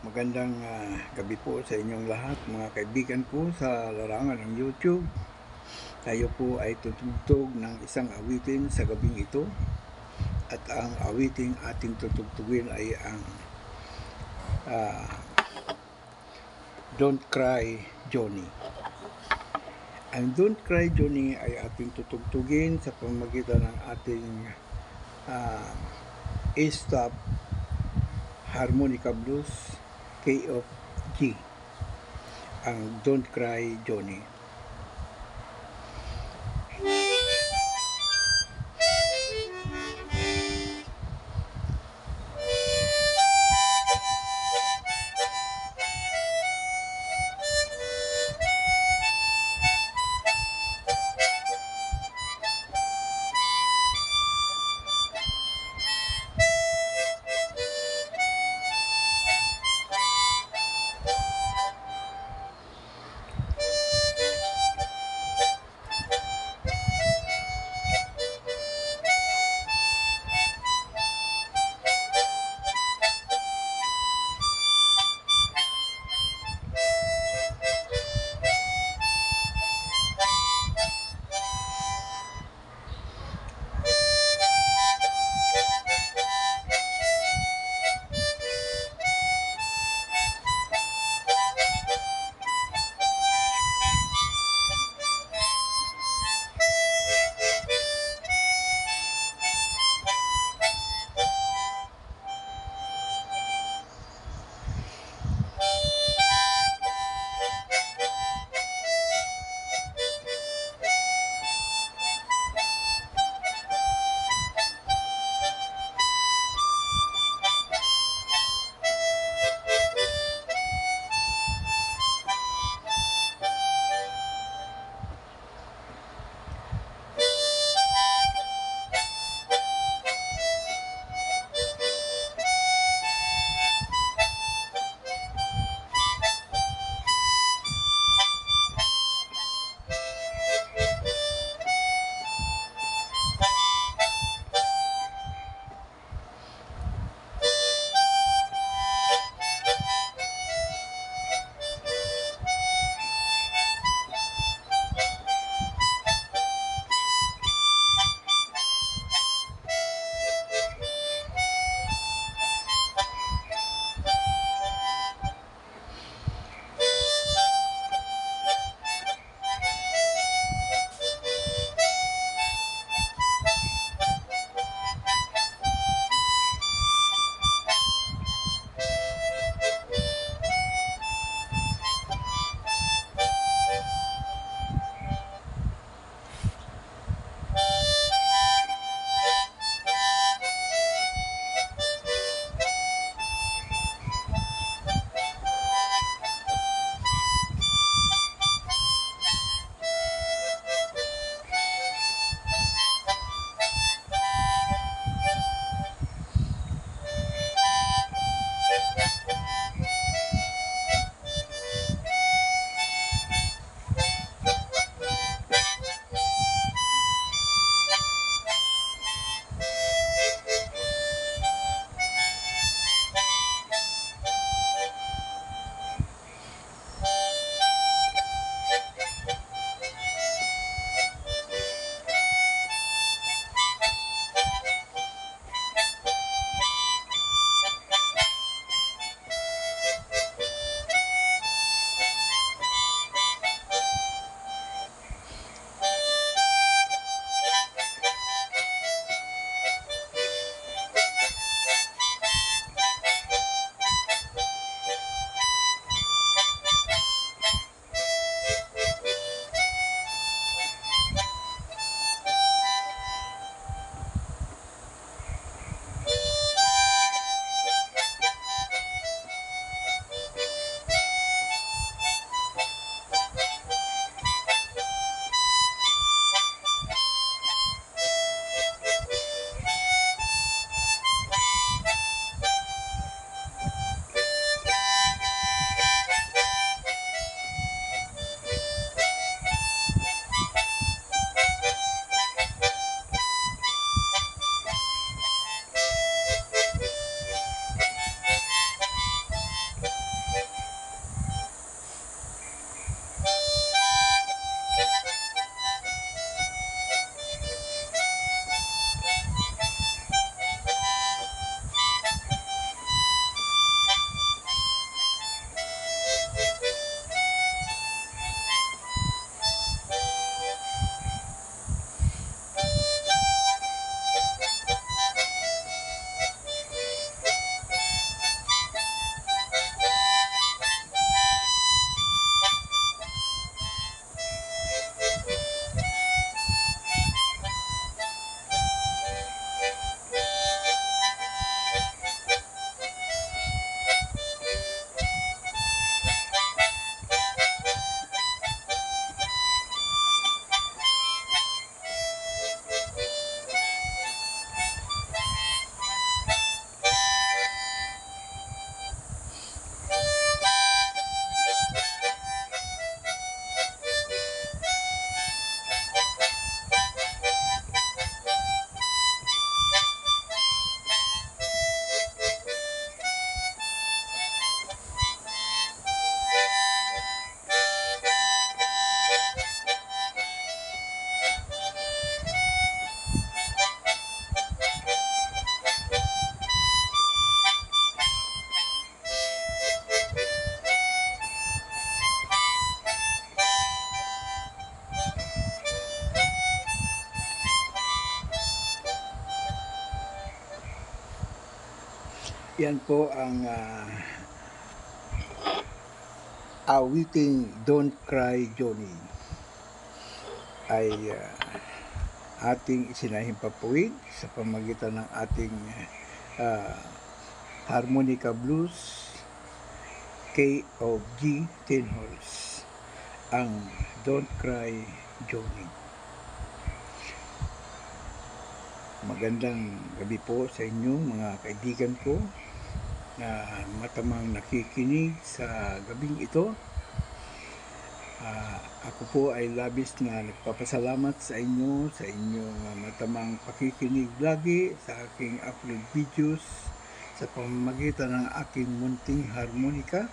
Magandang gabi po sa inyong lahat, mga kaibigan ko sa larangan ng YouTube. Tayo po ay tutugtog ng isang awitin sa gabing ito. At ang awiting ating tutugtugin ay ang Don't Cry Johnny. Ang Don't Cry Johnny ay ating tutugtugin sa pamamagitan ng ating A-stop harmonica blues key of G, ang Don't Cry Johnny. Yan po ang awiting Don't Cry Johnny ay ating isinahimpapawid sa pamagitan ng ating harmonica blues K of G tenors, ang Don't Cry Johnny. Magandang gabi po sa inyo mga kaibigan ko na matamang nakikinig sa gabing ito. Ako po ay labis na nagpapasalamat sa inyo, sa inyong matamang pakikinig lagi sa aking upload videos sa pamamagitan ng aking munting harmonica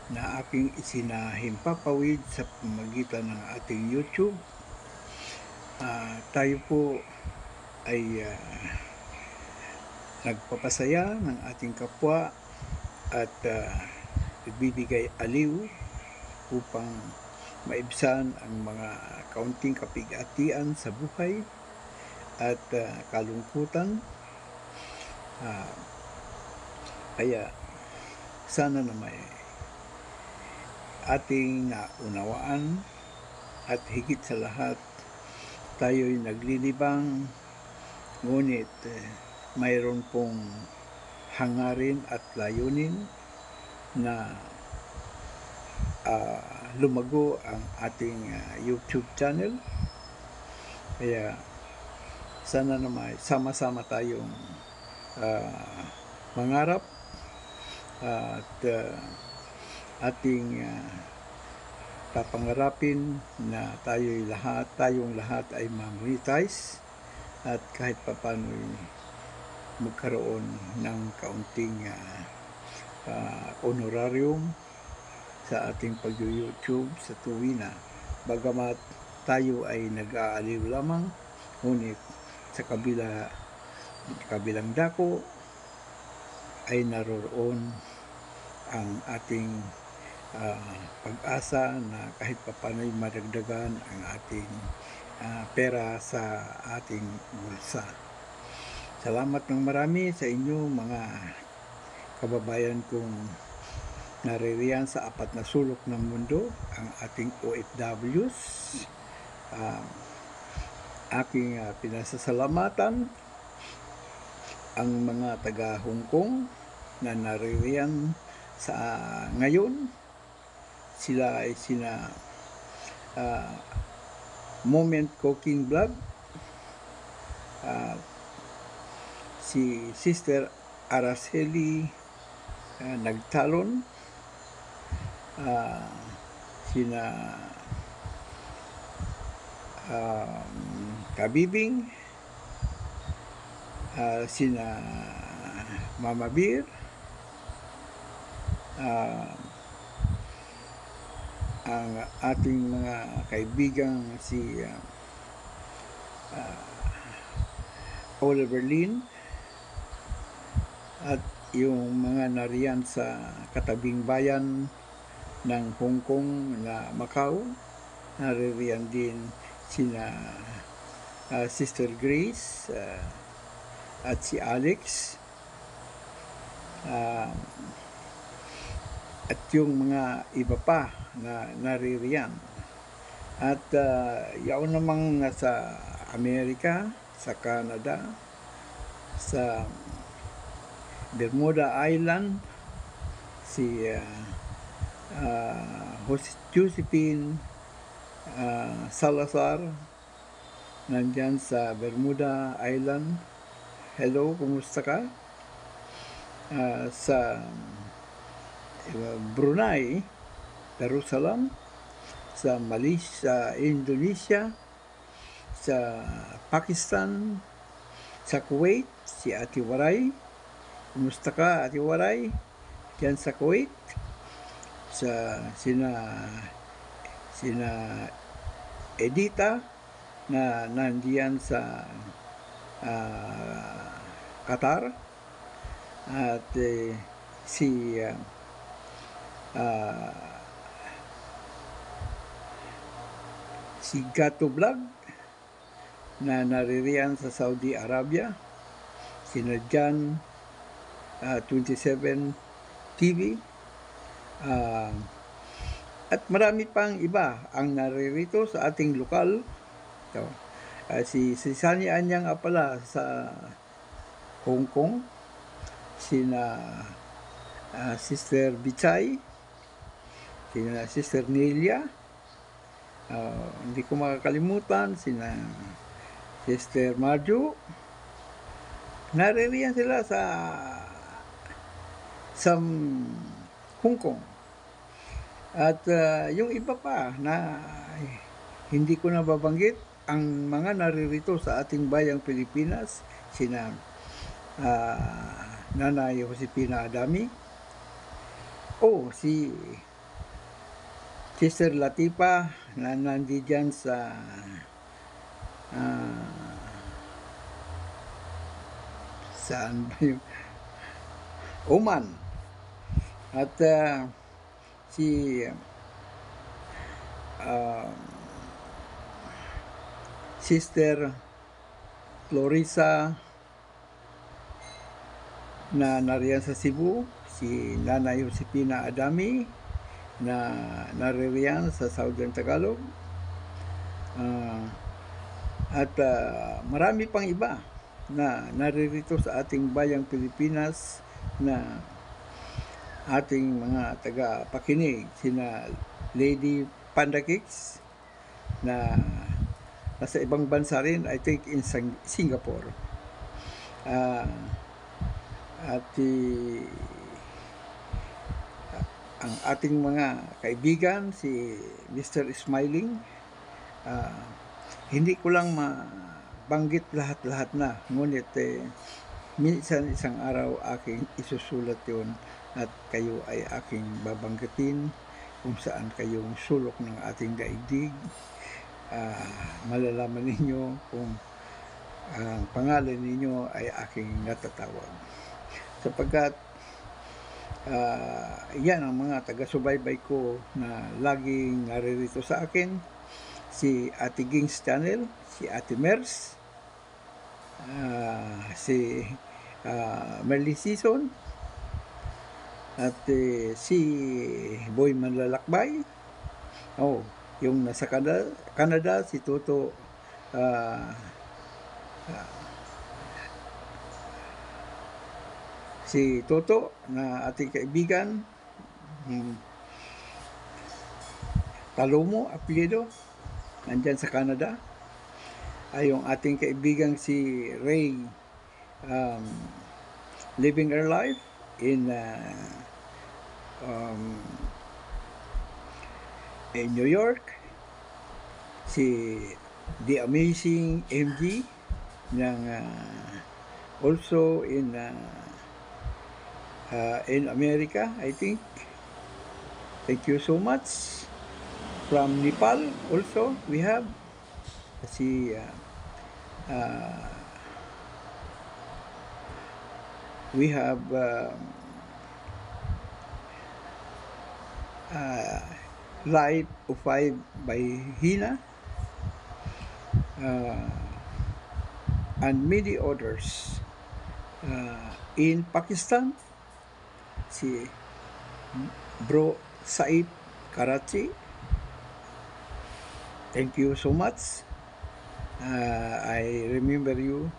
na aking isinahimpapawid sa pamamagitan ng ating YouTube. Tayo po ay nagpapasaya ng ating kapwa at nagbibigay aliw upang maibsan ang mga kaunting kapigatian sa buhay at kalungkutan. Kaya sana na may ating naunawaan at higit sa lahat tayo'y naglilibang, ngunit mayroon pong hangarin at layunin na lumago ang ating YouTube channel. Kaya sana naman sama-sama tayong mangarap at ating papangarapin na tayong lahat ay ma-monetize at kahit papaano magkaroon ng kaunting honorarium sa ating pag-YouTube sa tuwina. Bagamat tayo ay nag-aaliw lamang, ngunit sa kabilang dako ay naroroon ang ating pag-asa na kahit papano'y madagdagan ang ating pera sa ating bulsa. Salamat ng marami sa inyo mga kababayan kong naririyan sa apat na sulok ng mundo, ang ating OFWs. Aking pinasasalamatan ang mga taga Hong Kong na naririyan sa ngayon. Sila ay Moment Cooking Vlog, si Sister Araceli Nagtalon, sina Kabibing, sina Mama Beer, ang ating mga kaibigang si Oliver Lin, at yung mga nariyan sa katabing bayan ng Hong Kong na Macau. Naririyan din sina Sister Grace at si Alex, at yung mga iba pa na naririyan. At yaon namang nasa Amerika, sa Canada, sa Bermuda Island, si Josephine Salazar, nandyan sa Bermuda Island. Hello, kumusta ka? Sa Brunei, Darussalam, sa Malaysia, Indonesia, sa Pakistan, sa Kuwait, si Ate Waray. Kumusta ka, Ate Waray? Diyan sa Kuwait. Sa sina Edita na nandiyan sa Qatar, at si Gato Vlog na naririyan sa Saudi Arabia, sina Jan 27 TV, at marami pang iba ang naririto sa ating lokal. Ito, si Sunny Anyang pala sa Hong Kong, sina Sister Bichay, sina Sister Nelia, hindi ko makakalimutan, sina Sister Marjo. Naririyan sila sa Hong Kong. At yung iba pa na hindi ko nababanggit, ang mga naririto sa ating bayang Pilipinas, sina Nanay Josepina Adami, si Sister Latipa na nandiyan sa saan ba yung Oman, at si Sister Florisa na nariyan sa Cebu, si Nanay Josepina Adami na naririyan sa Southern Tagalog, at marami pang iba na naririto sa ating bayang Pilipinas na ating mga taga-pakinig, sina Lady Panda Cakes na nasa ibang bansa rin, I think in Singapore, at ang ating mga kaibigan, si Mr. Smiling, hindi ko lang mabanggit lahat-lahat na, ngunit minsan isang araw aking isusulat yun at kayo ay aking babanggitin kung saan kayong sulok ng ating daigdig. Malalaman ninyo kung ang pangalan ninyo ay aking natatawag, sapagkat yan ang mga taga-subaybay ko na laging naririto sa akin, si Ate Ging's Channel, si Ate Mers, si Merly Season, at si Boy Manlalakbay, yung nasa Canada, si Toto si Toto na ating kaibigan, Talomo apelyido, nandyan sa Canada, ay yung ating kaibigang si Ray, living her life in New York, si The Amazing MG ng also in America, I think. Thank you so much. From Nepal also we have si we have Light of Five by Hina, and many others. In Pakistan, si Bro Said Karachi, thank you so much. I remember you,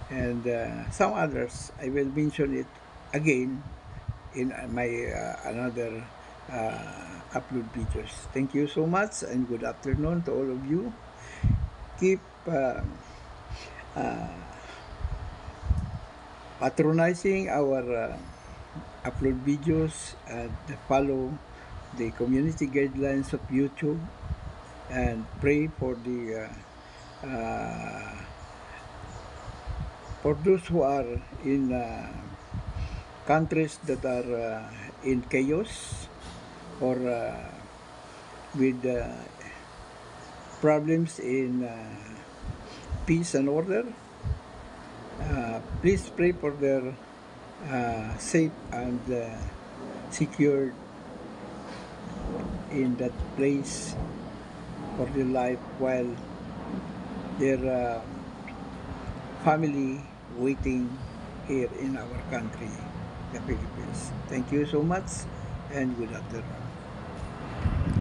and some others I will mention it again in my another upload videos. Thank you so much, and good afternoon to all of you. Keep patronizing our upload videos and follow the community guidelines of YouTube, and pray for the for those who are in countries that are in chaos or with problems in peace and order. Please pray for their safe and secured in that place for their life, while their family waiting here in our country, the Philippines. Thank you so much and good afternoon.